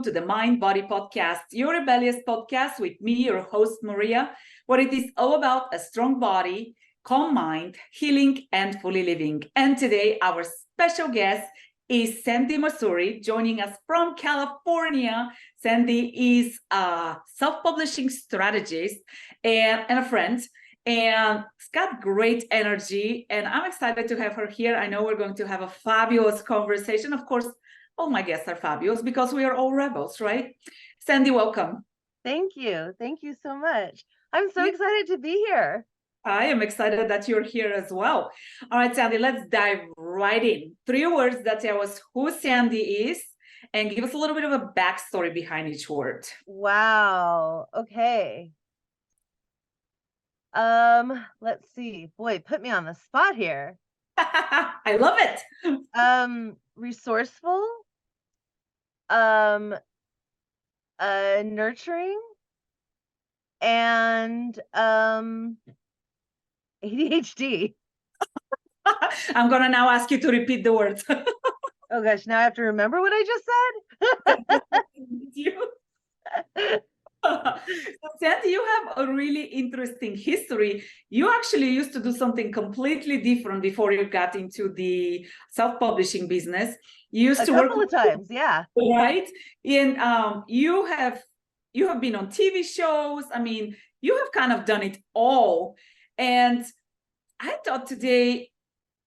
welcome to the Mind Body Podcast, your rebellious podcast with me, your host, Maria, where it is all about a strong body, calm mind, healing, and fully living. And today, our special guest is Sandi Masori, joining us from California. Sandi is a self-publishing strategist and a friend. And it's got great energy, and I'm excited to have her here. I know we're going to have a fabulous conversation. Of course, all my guests are fabulous because we are all rebels, right? Sandi, welcome. Thank you. Thank you so much. I'm so excited to be here. I am excited that you're here as well. All right, Sandi, let's dive right in. 3 words that tell us who Sandi is and give us a little bit of a backstory behind each word. Wow. Okay. Let's see. Boy, put me on the spot here. I love it. Resourceful, nurturing, and ADHD. I'm gonna now ask you to repeat the words. Oh gosh, now I have to remember what I just said. Sandi, you have a really interesting history. You actually used to do something completely different before you got into the self-publishing business. You used to work a couple of times, yeah. Right? And you have been on TV shows. I mean, you have kind of done it all. And I thought today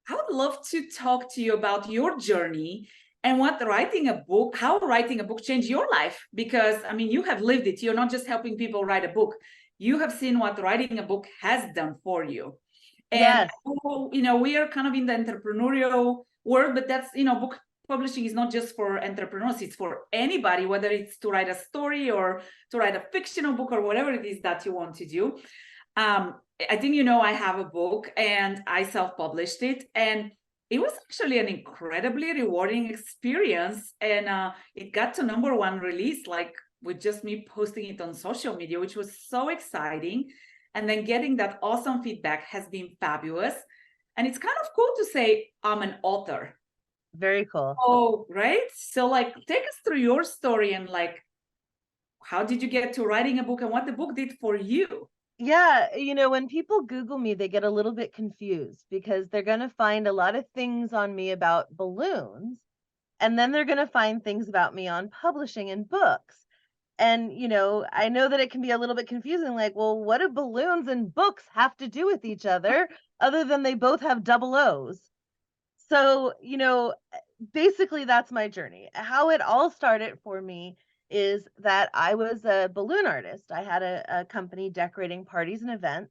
I would love to talk to you about your journey and how writing a book changed your life. Because, I mean, you have lived it. You're not just helping people write a book. You have seen what writing a book has done for you. And, yes. We are kind of in the entrepreneurial world, but that's, book publishing is not just for entrepreneurs. It's for anybody, whether it's to write a story or to write a fictional book or whatever it is that you want to do. I think, I have a book and I self-published it, and it was actually an incredibly rewarding experience. And it got to #1 release, like with just me posting it on social media, which was so exciting. And then getting that awesome feedback has been fabulous. And it's kind of cool to say I'm an author. Very cool. Oh, right. So take us through your story and how did you get to writing a book and what the book did for you? Yeah, when people Google me, they get a little bit confused because they're going to find a lot of things on me about balloons. And then they're going to find things about me on publishing and books. And, I know that it can be a little bit confusing. Like, well, what do balloons and books have to do with each other than they both have double O's? So, basically that's my journey. How it all started for me is that I was a balloon artist. I had a company decorating parties and events,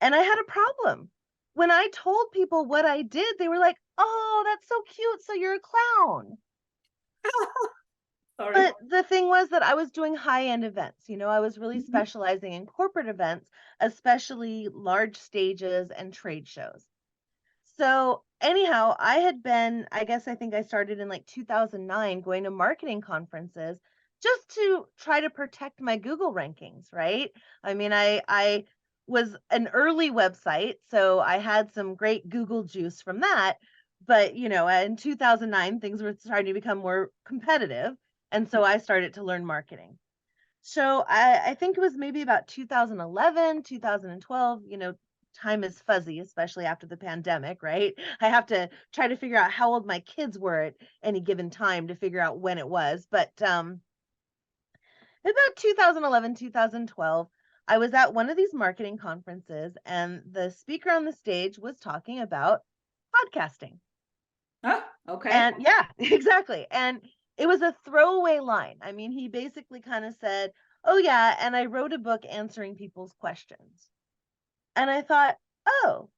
and I had a problem. When I told people what I did, they were like, "Oh, that's so cute. So you're a clown." Sorry. But the thing was that I was doing high-end events. I was really specializing in corporate events, especially large stages and trade shows. So anyhow, I think I started in like 2009 going to marketing conferences just to try to protect my Google rankings, right? I mean, I was an early website, so I had some great Google juice from that. But, in 2009, things were starting to become more competitive. And so I started to learn marketing. So I think it was maybe about 2011, 2012, time is fuzzy, especially after the pandemic, right? I have to try to figure out how old my kids were at any given time to figure out when it was. But about 2011, 2012, I was at one of these marketing conferences, and the speaker on the stage was talking about podcasting. Oh, okay. And yeah, exactly. And it was a throwaway line. I mean, he basically kind of said, "Oh yeah, and I wrote a book answering people's questions." And I thought, "Oh,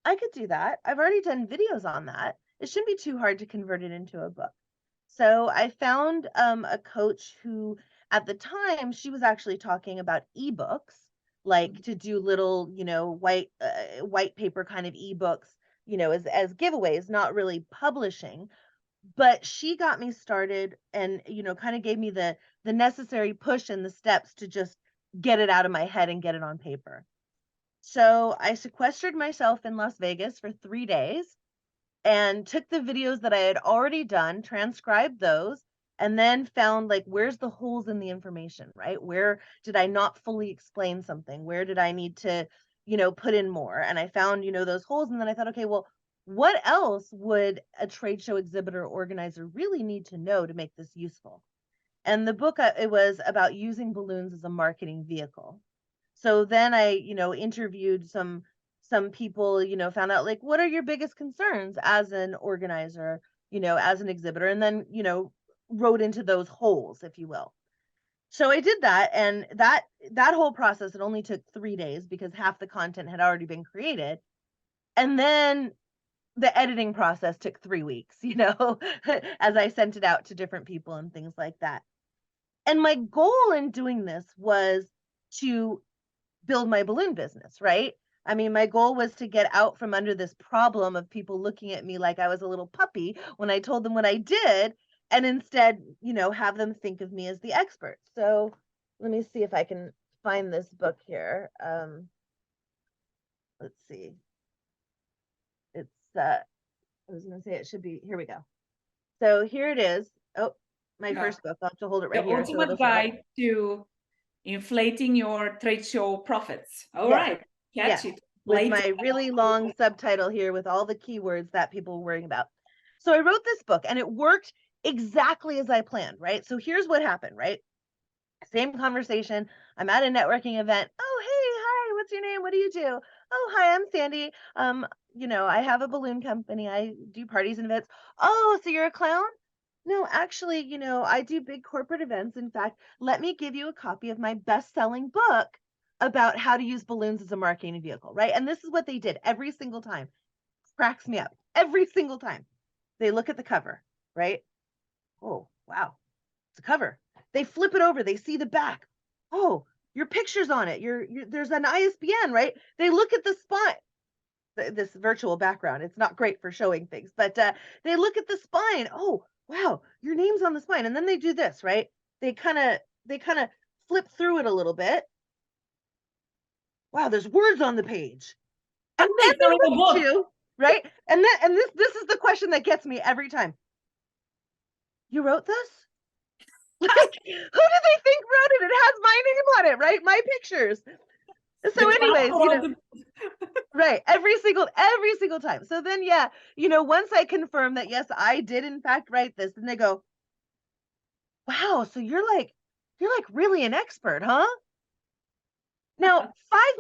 I could do that. I've already done videos on that. It shouldn't be too hard to convert it into a book." So I found a coach who, at the time, she was actually talking about ebooks, like to do little, white paper kind of ebooks, as giveaways, not really publishing. But she got me started and, kind of gave me the necessary push and the steps to just get it out of my head and get it on paper. So I sequestered myself in Las Vegas for 3 days and took the videos that I had already done, transcribed those, and then found like, where's the holes in the information, right? Where did I not fully explain something? Where did I need to, put in more? And I found, those holes. And then I thought, okay, well, what else would a trade show exhibitor organizer really need to know to make this useful? And the book, it was about using balloons as a marketing vehicle. So then I, interviewed some people, found out like, what are your biggest concerns as an organizer, as an exhibitor, and then, wrote into those holes, if you will. So I did that, and that whole process, it only took 3 days because half the content had already been created. And then the editing process took 3 weeks, as I sent it out to different people and things like that. And my goal in doing this was to build my balloon business, right? I mean, my goal was to get out from under this problem of people looking at me like I was a little puppy when I told them what I did, and instead, have them think of me as the expert. So let me see if I can find this book here. Let's see. It's I was going to say it should be, here we go. So here it is. Oh, my first book. I'll have to hold it right The here. Ultimate Guide to Inflating Your Trade Show Profits. All right, catch it. With my really long subtitle here with all the keywords that people were worrying about. So I wrote this book and it worked exactly as I planned, right? So here's what happened, right? Same conversation. I'm at a networking event. Oh, hey, hi, what's your name? What do you do? Oh, hi, I'm Sandi. I have a balloon company. I do parties and events. Oh, so you're a clown? No, actually, I do big corporate events. In fact, let me give you a copy of my best-selling book about how to use balloons as a marketing vehicle, right? And this is what they did every single time. Cracks me up. Every single time. They look at the cover, right? Oh, wow. It's a cover. They flip it over. They see the back. Oh, your picture's on it. There's an ISBN, right? They look at the spine. This virtual background. It's not great for showing things, but they look at the spine. Oh, wow, your name's on the spine. And then they do this, right? They kind of flip through it a little bit. Wow, there's words on the page. And then they look at you, right? And this is the question that gets me every time. You wrote this? Like, who do they think wrote it? It has my name on it, right? My pictures. So anyways, right, every single time. So then, yeah, once I confirm that, yes, I did in fact write this, and they go, wow, so you're like really an expert, huh? Now, 5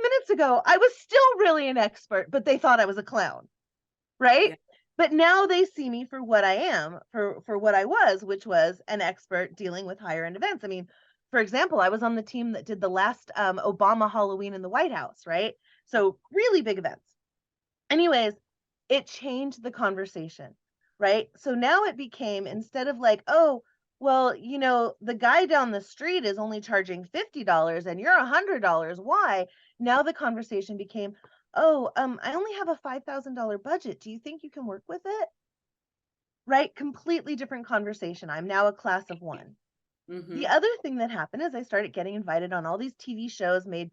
minutes ago, I was still really an expert, but they thought I was a clown, right? Yeah. But now they see me for what I am, for what I was, which was an expert dealing with higher end events. I mean, for example, I was on the team that did the last Obama Halloween in the White House, right? So really big events. Anyways, it changed the conversation, right? So now it became, instead of like, oh, well, the guy down the street is only charging $50 and you're $100. Why? Now the conversation became, oh, I only have a $5,000 budget. Do you think you can work with it? Right? Completely different conversation. I'm now a class of one. Mm-hmm. The other thing that happened is I started getting invited on all these TV shows, made,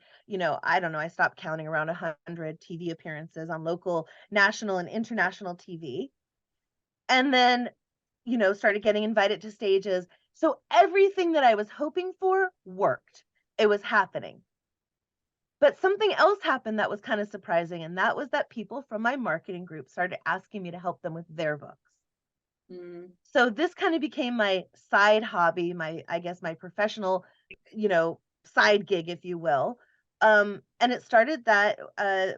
I don't know, I stopped counting, around 100 TV appearances on local, national, and international TV. And then, started getting invited to stages. So everything that I was hoping for worked. It was happening. But something else happened that was kind of surprising. And that was that people from my marketing group started asking me to help them with their books. So this kind of became my side hobby, I guess my professional, side gig, if you will. And it started that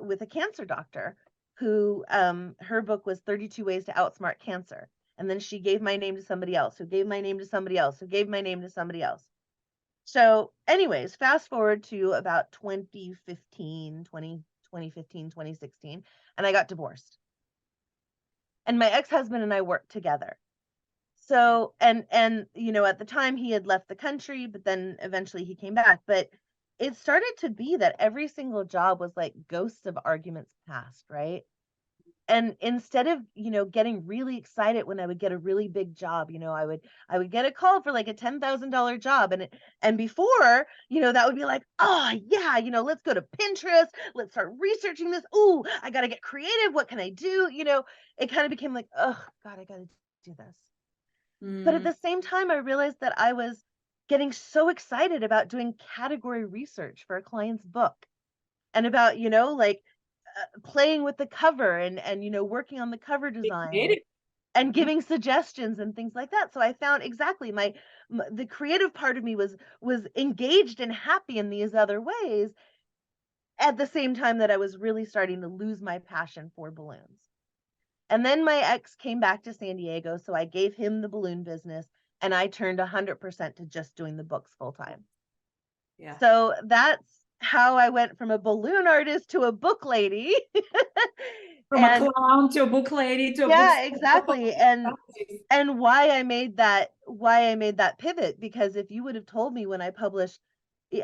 with a cancer doctor who, her book was 32 Ways to Outsmart Cancer. And then she gave my name to somebody else, who gave my name to somebody else, who gave my name to somebody else. So anyways, fast forward to about 2015, 2016, and I got divorced. And my ex-husband and I worked together. So, and at the time he had left the country, but then eventually he came back. But it started to be that every single job was like ghosts of arguments past, right? And instead of, getting really excited when I would get a really big job, I would get a call for like a $10,000 job. And before, that would be like, oh yeah, let's go to Pinterest. Let's start researching this. Ooh, I got to get creative. What can I do? It kind of became like, oh God, I got to do this. But at Mm. the same time, I realized that I was getting so excited about doing category research for a client's book and about, like playing with the cover and working on the cover Be design creative. and Mhm. giving suggestions and things like that. So I found exactly the creative part of me was engaged and happy in these other ways at the same time that I was really starting to lose my passion for balloons. And then my ex came back to San Diego, so I gave him the balloon business and I turned 100% to just doing the books full time. Yeah. So that's how I went from a balloon artist to a book lady. From a And clown to a book lady to a yeah, bookstore. exactly. And why I made that pivot, because if you would have told me when I published,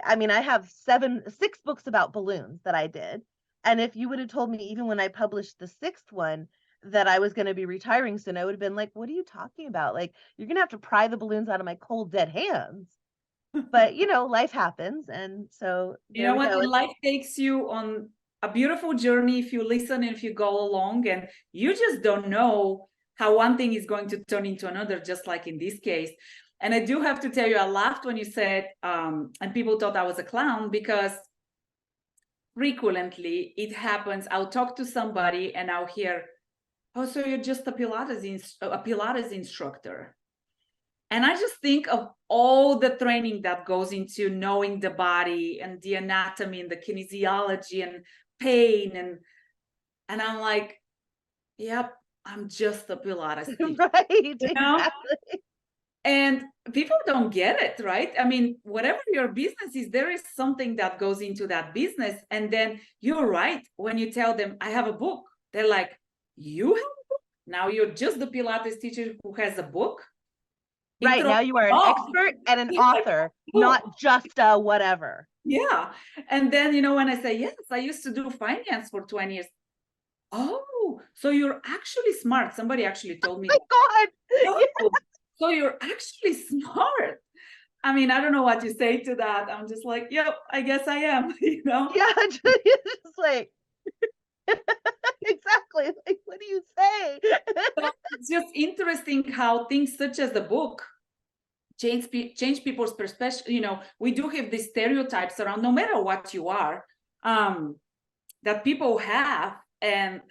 I mean, I have 6 books about balloons that I did. And if you would have told me even when I published the 6th one that I was going to be retiring soon, I would have been like, what are you talking about? Like, you're going to have to pry the balloons out of my cold dead hands. But, life happens. And so You there know we what? go. Life takes you on a beautiful journey if you listen and if you go along, and you just don't know how one thing is going to turn into another, just like in this case. And I do have to tell you, I laughed when you said, and people thought I was a clown, because frequently it happens. I'll talk to somebody and I'll hear, "Oh, so you're just a Pilates instructor." And I just think of all the training that goes into knowing the body and the anatomy and the kinesiology and pain. And I'm like, yep, I'm just a Pilates teacher, Right, you know? exactly. And people don't get it, right? I mean, whatever your business is, there is something that goes into that business. And then you're right. When you tell them, I have a book, they're like, you have a book? Now you're just the Pilates teacher who has a book? It Right, throws now you are them an off. expert and an It's like, author, oh, not just a whatever. yeah. And then, when I say, yes, I used to do finance for 20 years. Oh, so you're actually smart. Somebody actually told me My that. God. Yeah, Oh, so you're actually smart. I mean, I don't know what to say to that. I'm just like, yep, I guess I am, yeah, just like exactly. Like, what do you say? But it's just interesting how things such as the book change people's perspective. We do have these stereotypes around, no matter what you are, that people have. And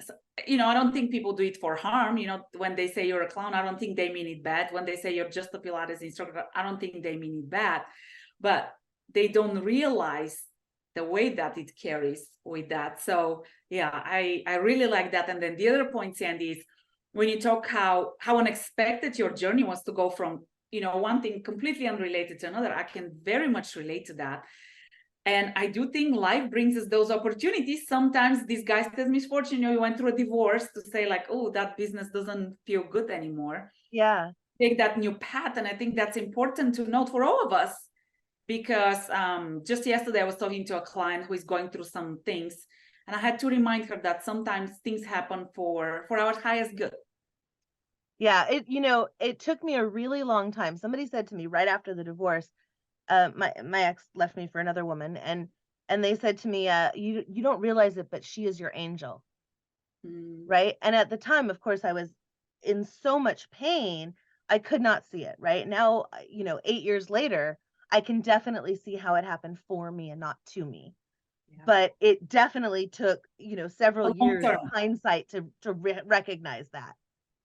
I don't think people do it for harm. When they say you're a clown, I don't think they mean it bad. When they say you're just a Pilates instructor, I don't think they mean it bad. But they don't realize the way that it carries with that. So yeah, I really like that. And then the other point, Sandy, is when you talk how unexpected your journey was to go from one thing completely unrelated to another. I can very much relate to that. And I do think life brings us those opportunities. Sometimes disguised as misfortune. You went through a divorce to say like, oh, that business doesn't feel good anymore. Yeah. Take that new path. And I think that's important to note for all of us, because just yesterday I was talking to a client who is going through some things. And I had to remind her that sometimes things happen for our highest good. Yeah, it took me a really long time. Somebody said to me right after the divorce, my ex left me for another woman, and they said to me, you don't realize it, but she is your angel, Mm, right? And at the time, of course, I was in so much pain, I could not see it, right? Now, 8 years later, I can definitely see how it happened for me and not to me. yeah. But it definitely took, several A long years of term. hindsight to recognize that.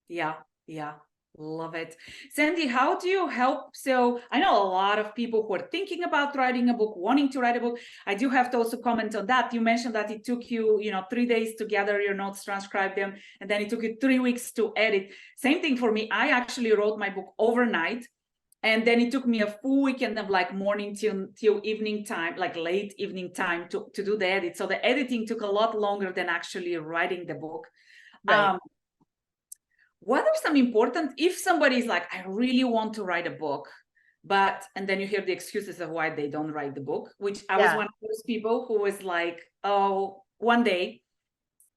Yeah, yeah, love it. Sandy, how do you help? So I know a lot of people who are thinking about writing a book, wanting to write a book. I do have to also comment on that. You mentioned that it took you, 3 days to gather your notes, transcribe them, and then it took you 3 weeks to edit. Same thing for me. I actually wrote my book overnight. And then it took me a full weekend of like morning till evening time, like late evening time to do the edit. So the editing took a lot longer than actually writing the book. Right. Um, what are some important, if somebody is like, I really want to write a book, and then you hear the excuses of why they don't write the book, which I was Yeah. one of those people who was like, oh, one day.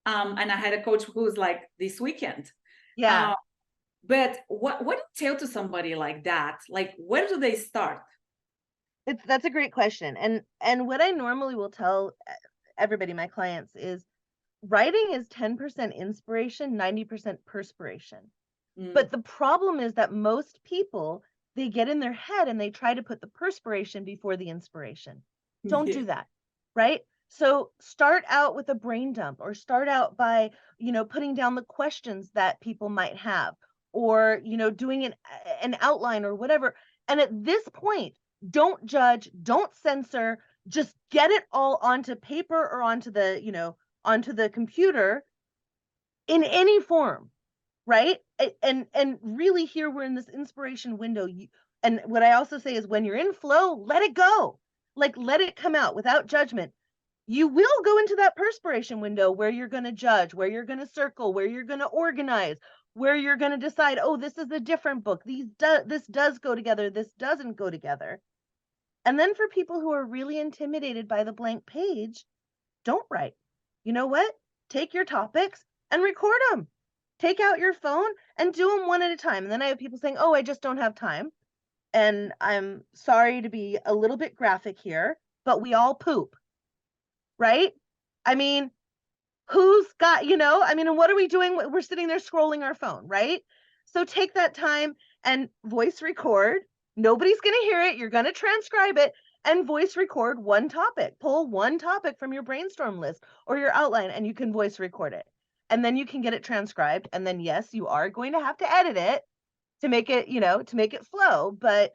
And I had a coach who was like, this weekend. Yeah. Uh, but what do you tell to somebody like that? Like, where do they start? That's a great question. And what I normally will tell everybody, my clients, is writing is 10% inspiration, 90% perspiration. But the problem is that most people, they get in their head and they try to put the perspiration before the inspiration. Don't do that, right? So start out with a brain dump, or start out by, putting down the questions that people might have, or, doing an outline or whatever. And at this point, don't judge, don't censor, just get it all onto paper or onto the computer in any form, right? And really, here we're in this inspiration window. And what I also say is, when you're in flow, let it go. Like, let it come out without judgment. You will go into that perspiration window where you're going to judge, where you're going to circle, where you're going to organize, where you're going to decide, oh, this is a different book. This does go together. This doesn't go together. And then for people who are really intimidated by the blank page, don't write. You know what? Take your topics and record them. Take out your phone and do them one at a time. And then I have people saying, oh, I just don't have time. And I'm sorry to be a little bit graphic here, but we all poop, right? I mean, who's got, and what are we doing? We're sitting there scrolling our phone, right? So take that time and voice record. Nobody's going to hear it. You're going to transcribe it and voice record one topic. Pull one topic from your brainstorm list or your outline, and you can voice record it. And then you can get it transcribed. And then, yes, you are going to have to edit it to make it, to make it flow. But,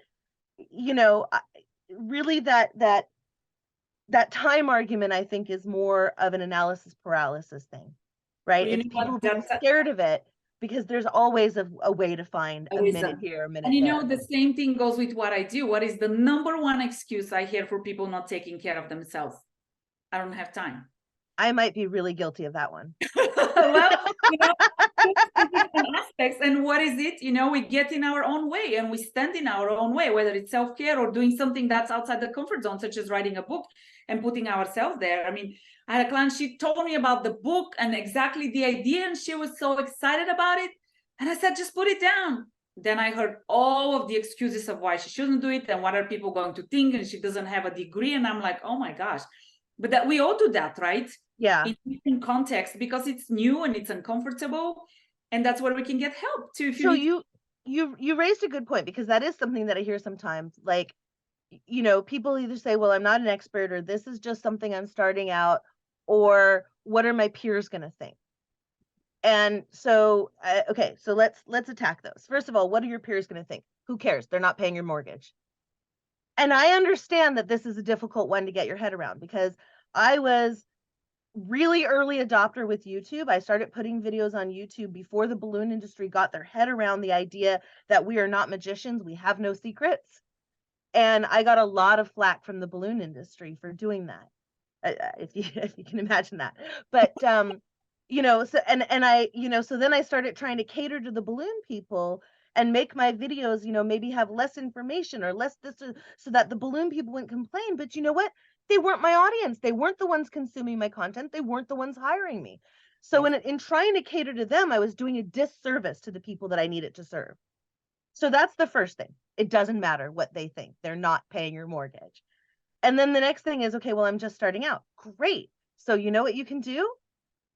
really that time argument, I think, is more of an analysis paralysis thing, right? Well, It's people being scared of it, because there's always a way to find a minute here, a minute there. And the same thing goes with what I do. What is the number one excuse I hear for people not taking care of themselves? I don't have time. I might be really guilty of that one. Well, different aspects. And what is it? We get in our own way and we stand in our own way, whether it's self-care or doing something that's outside the comfort zone, such as writing a book and putting ourselves there. I mean, I had a client, she told me about the book and exactly the idea, and she was so excited about it. And I said, just put it down. Then I heard all of the excuses of why she shouldn't do it and what are people going to think, and she doesn't have a degree. And I'm like, oh my gosh. But that we all do that, right? Yeah. In context, because it's new and it's uncomfortable, and that's where we can get help too. So you raised a good point, because that is something that I hear sometimes. Like, people either say, well, I'm not an expert, or this is just something I'm starting out, or what are my peers going to think? And so, okay, so let's attack those. First of all, what are your peers going to think? Who cares? They're not paying your mortgage. And I understand that this is a difficult one to get your head around, because I was really early adopter with YouTube. I started putting videos on YouTube before the balloon industry got their head around the idea that we are not magicians, we have no secrets. And I got a lot of flack from the balloon industry for doing that, if you can imagine that. But so I so then I started trying to cater to the balloon people and make my videos, maybe have less information or less this, so that the balloon people wouldn't complain. But you know what? They weren't my audience. They weren't the ones consuming my content. They weren't the ones hiring me. So in trying to cater to them, I was doing a disservice to the people that I needed to serve. So that's the first thing. It doesn't matter what they think. They're not paying your mortgage. And then the next thing is, okay, well, I'm just starting out. Great. So you know what you can do?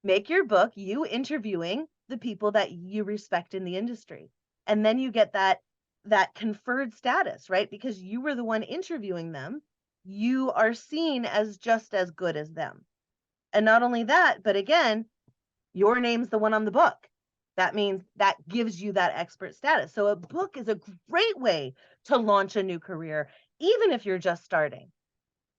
Make your book, you interviewing the people that you respect in the industry. And then you get that conferred status, right? Because you were the one interviewing them. You are seen as just as good as them. And not only that, but again, your name's the one on the book. That means that gives you that expert status. So a book is a great way to launch a new career, even if you're just starting.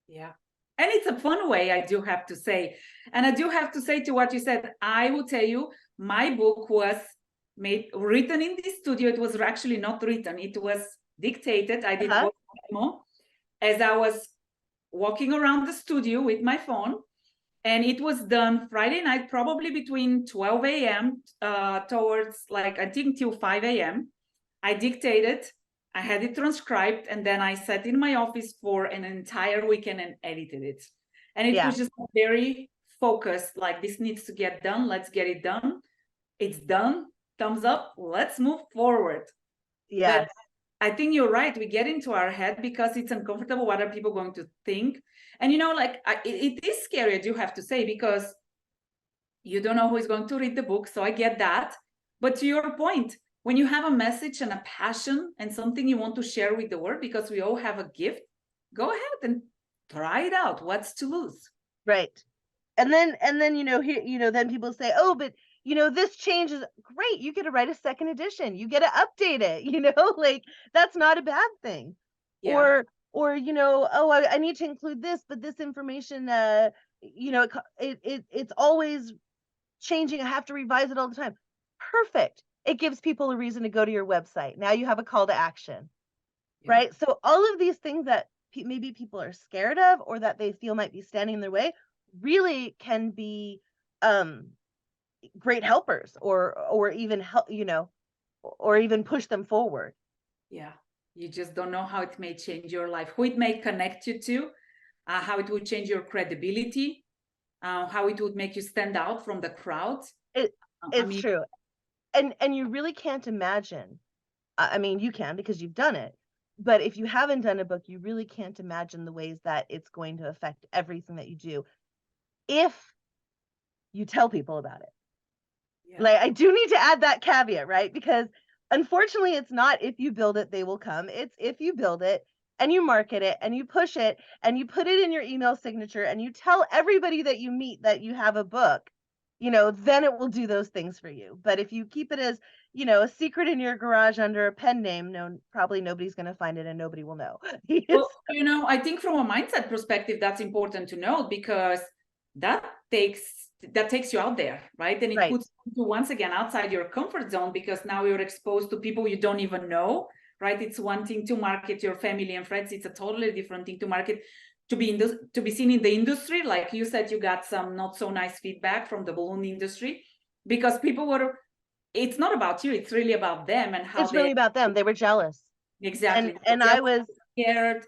Yeah. And it's a fun way, I do have to say. And I do have to say, to what you said, I will tell you, my book was written in the studio. It was actually not written. It was dictated. I did voice memo as I was walking around the studio with my phone. And it was done Friday night, probably between 12 a.m. Towards, like, I think till 5 a.m. I dictated, I had it transcribed, and then I sat in my office for an entire weekend and edited it. And it was just very focused, like, this needs to get done. Let's get it done. It's done. Thumbs up. Let's move forward. Yeah. But I think you're right. We get into our head because it's uncomfortable. What are people going to think? And, it is scary, I do have to say, because you don't know who is going to read the book. So I get that. But to your point, when you have a message and a passion and something you want to share with the world, because we all have a gift, go ahead and try it out. What's to lose? Right. And then, you know, here, you know, then people say, oh, but you know, this change is great. You get to write a second edition. You get to update it, you know, like that's not a bad thing. Yeah. Or, you know, oh, I need to include this, but this information, you know, it's always changing. I have to revise it all the time. Perfect. It gives people a reason to go to your website. Now you have a call to action, Yeah. right? So all of these things that maybe people are scared of or that they feel might be standing in their way really can be great helpers or even help, you know, or even push them forward. Yeah. You just don't know how it may change your life, who it may connect you to, how it would change your credibility, how it would make you stand out from the crowd. It I it's mean, true. And you really can't imagine. I mean, you can because you've done it. But if you haven't done a book, you really can't imagine the ways that it's going to affect everything that you do if you tell people about it. yeah. Like, I do need to add that caveat, right? Because unfortunately, it's not if you build it, they will come. It's if you build it and you market it and you push it and you put it in your email signature and you tell everybody that you meet that you have a book, you know, then it will do those things for you. But if you keep it as, you know, a secret in your garage under a pen name, no, probably nobody's going to find it and nobody will know. Well, you know, I think from a mindset perspective, that's important to note, because that takes you out there, right? And it Right. puts you once again outside your comfort zone, because now you're exposed to people you don't even know, right? It's one thing to market your family and friends. It's a totally different thing to market, to be seen in the industry. Like you said, you got some not so nice feedback from the balloon industry, because people were, it's not about you, it's really about them and how It's really they, about them. They were jealous. exactly, And I was, scared,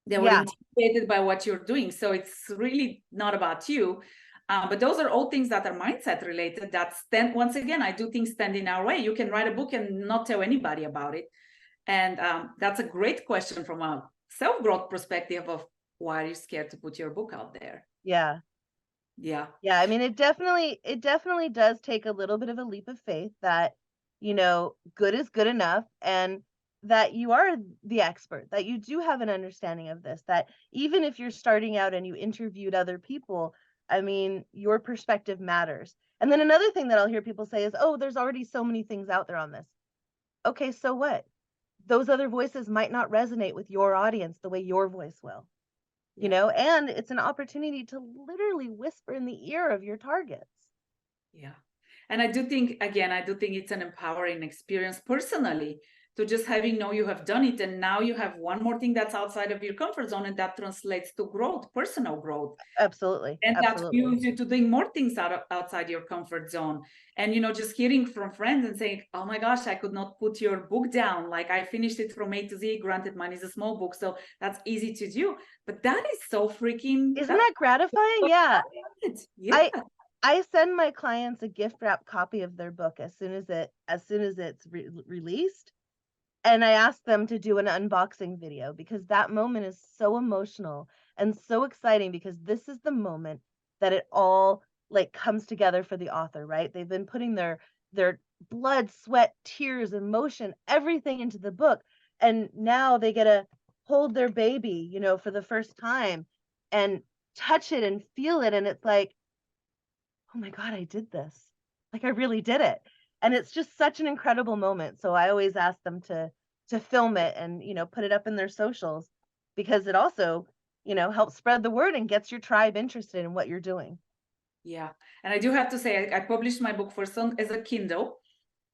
they were yeah, intimidated by what you're doing. So it's really not about you. But those are all things that are mindset related, that stand, once again, I do think stand in our way. You can write a book and not tell anybody about it. And that's a great question from a self-growth perspective of, why are you scared to put your book out there? yeah. Yeah. Yeah, I mean, it definitely does take a little bit of a leap of faith that, you know, good is good enough and that you are the expert, that you do have an understanding of this, that even if you're starting out and you interviewed other people, I mean, your perspective matters. And then another thing that I'll hear people say is, "Oh, there's already so many things out there on this." Okay, so what? Those other voices might not resonate with your audience the way your voice will, you Yeah. know, and it's an opportunity to literally whisper in the ear of your targets. Yeah. And I do think, again, I do think it's an empowering experience personally, to just having know you have done it. And now you have one more thing that's outside of your comfort zone, and that translates to growth, personal growth. Absolutely. And that Absolutely. fuels you to doing more things outside your comfort zone. And, you know, just hearing from friends and saying, oh my gosh, I could not put your book down. Like, I finished it from A to Z. Granted, mine is a small book, so that's easy to do. But that is so freaking, Isn't that's that gratifying? so Yeah. good. Yeah. I I send my clients a gift wrap copy of their book as soon as it's released, and I ask them to do an unboxing video because that moment is so emotional and so exciting because this is the moment that it all like comes together for the author, right? They've been putting their blood, sweat, tears, emotion, everything into the book, and now they get to hold their baby, you know, for the first time and touch it and feel it, and it's like, oh my God, I did this. Like I really did it. And it's just such an incredible moment. So I always ask them to film it and, you know, put it up in their socials because it also, you know, helps spread the word and gets your tribe interested in what you're doing. Yeah. And I do have to say, I published my book first as a Kindle,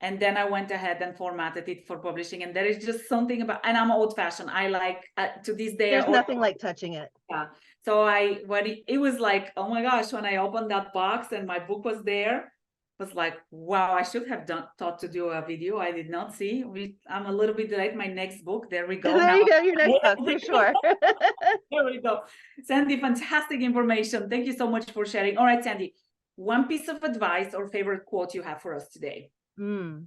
and then I went ahead and formatted it for publishing. And there is just something about, and I'm old fashioned. I like, to this day, There's nothing like touching it. yeah. So when it was like, oh my gosh, when I opened that box and my book was there, it was like, wow, I should have thought to do a video. I did not see. I'm a little bit delayed. My next book, there we go. There Now, you go, your next book for sure. there we go. Sandy, fantastic information. Thank you so much for sharing. All right, Sandy, one piece of advice or favorite quote you have for us today. Mm.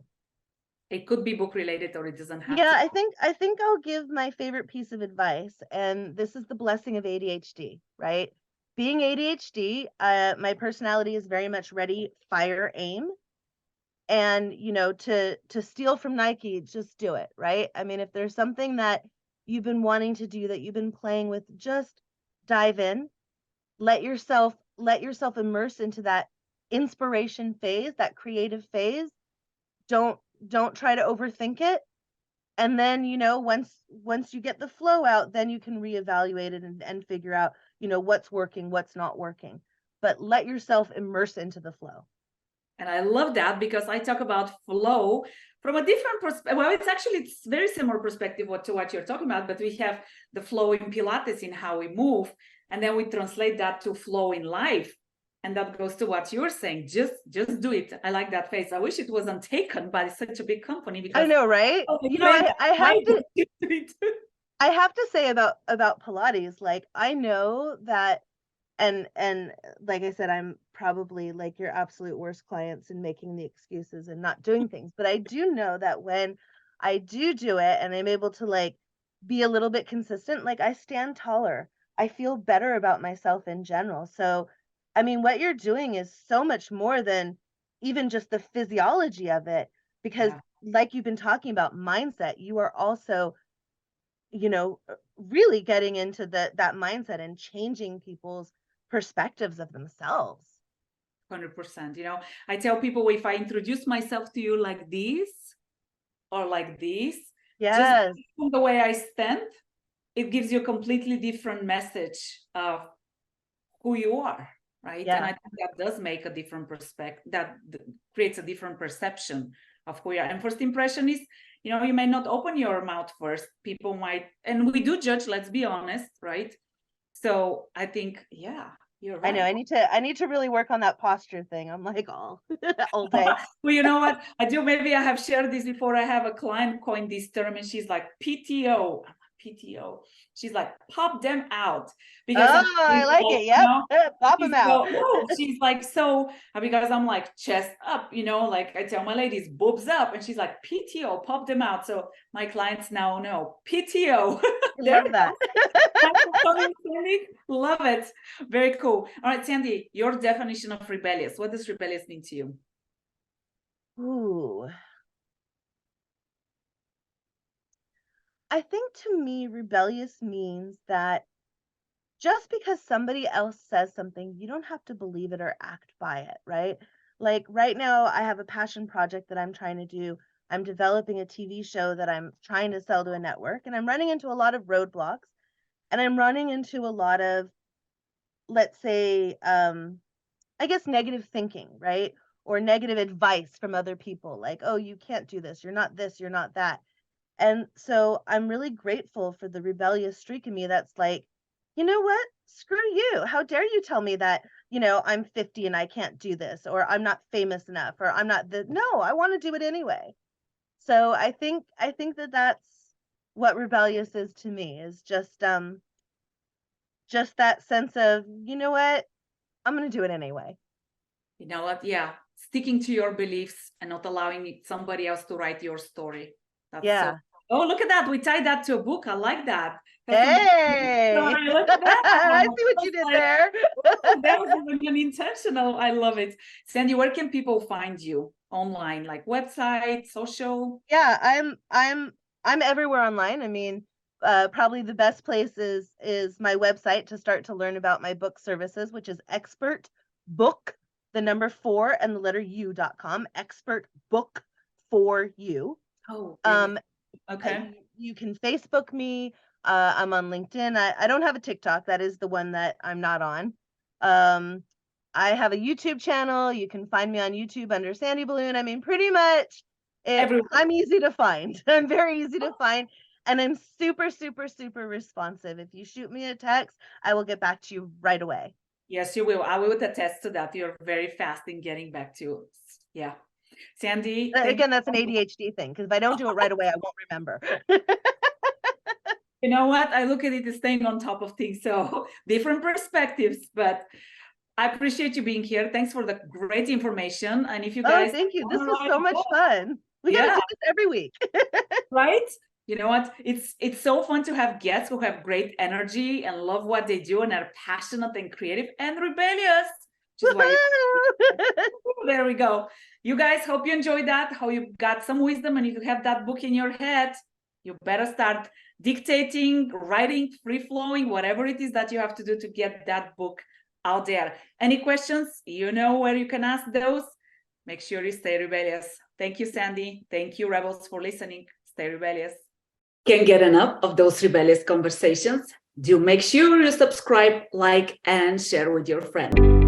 It could be book related, or it doesn't have Yeah, to. I think I'll give my favorite piece of advice, and this is the blessing of ADHD, right? Being ADHD, my personality is very much ready, fire, aim. And, you know, to steal from Nike, just do it, right? I mean, if there's something that you've been wanting to do, that you've been playing with, just dive in, let yourself immerse into that inspiration phase, that creative phase. Don't don't try to overthink it. And then, you know, once you get the flow out, then you can reevaluate it and figure out, you know, what's working, what's not working. But let yourself immerse into the flow. And I love that, because I talk about flow from a different perspective. Well, it's very similar perspective to what you're talking about, but we have the flow in Pilates in how we move, and then we translate that to flow in life. And that goes to what you're saying. Just do it. I like that face. I wish it wasn't taken by such a big company, because I know, right? You know, I have to say about Pilates, like, I know that, and like I said, I'm probably like your absolute worst clients in making the excuses and not doing things, but I do know that when I do it and I'm able to like be a little bit consistent, like, I stand taller. I feel better about myself in general. So, I mean, what you're doing is so much more than even just the physiology of it, because Yeah, like you've been talking about mindset, you are also, you know, really getting into that mindset and changing people's perspectives of themselves. 100%. I tell people, if I introduce myself to you like this or like this, just Yes. from the way I stand, it gives you a completely different message of who you are, right? And Yeah. I think that does make a different perspective, that creates a different perception of who you are. And first impression is, you may not open your mouth first. People might, and we do judge, let's be honest, right? So I think, yeah, you're I know. right. I need to really work on that posture thing. I'm like all day. Well, you know what? I do. Maybe I have shared this before. I have a client coin this term, and she's like, PTO. I'm like, PTO. She's like, pop them out, because I'm Oh, I like, like it. Yep. Pop them she's out. so, no, she's like, so, because I'm like, chest up, like I tell my ladies, boobs up, and she's like, PTO, pop them out. So my clients now know PTO. I There love that. Love it. Very cool. All right, Sandi, your definition of rebellious. What does rebellious mean to you? Ooh. I think to me, rebellious means that just because somebody else says something, you don't have to believe it or act by it, right? Like right now, I have a passion project that I'm trying to do. I'm developing a TV show that I'm trying to sell to a network, and I'm running into a lot of roadblocks, and I'm running into a lot of, let's say, I guess, negative thinking, right? Or negative advice from other people, like, oh, you can't do this, you're not this, you're not that. And so I'm really grateful for the rebellious streak in me that's like, you know what? Screw you. How dare you tell me that, you know, I'm 50 and I can't do this, or I'm not famous enough, or I'm not the, no, I want to do it anyway. So I think that that's what rebellious is to me, is just that sense of, you know what? I'm going to do it anyway. You know what? Yeah. Sticking to your beliefs and not allowing somebody else to write your story. That's so. Yeah. Oh, look at that. We tied that to a book. I like that. That's Hey, look at that. I see what you did Like, there. oh, that was even unintentional. I love it. Sandi, where can people find you online? Like website, social? Yeah, I'm everywhere online. I mean, probably the best place is my website to start to learn about my book services, which is expert book, the number 4 and the letter u.com, expert book for you. Oh, really? Um, Okay. you can Facebook me. I'm on LinkedIn. I don't have a TikTok. That is the one that I'm not on. Um, I have a YouTube channel. You can find me on YouTube under Sandi Balloon. I mean, pretty much Everywhere. I'm easy to find. I'm very easy to find. And I'm super, super, super responsive. If you shoot me a text, I will get back to you right away. Yes, you will. I will attest to that. You're very fast in getting back to. Yeah. Sandi, thank Again, that's an you. ADHD thing, because if I don't do it right away, I won't remember. You know what? I look at it as staying on top of things. So different perspectives, but I appreciate you being here. Thanks for the great information. And if you Oh, guys thank you. This wanna was write so a much book, fun. We got to yeah, do this every week. right? You know what? It's so fun to have guests who have great energy and love what they do and are passionate and creative and rebellious. which is why there we go. You guys, hope you enjoyed that, how you got some wisdom, and if you have that book in your head, you better start dictating, writing, free-flowing, whatever it is that you have to do to get that book out there. Any questions? You know where you can ask those. Make sure you stay rebellious. Thank you, Sandi. Thank you, Rebels, for listening. Stay rebellious. Can't get enough of those rebellious conversations? Do make sure you subscribe, like, and share with your friends.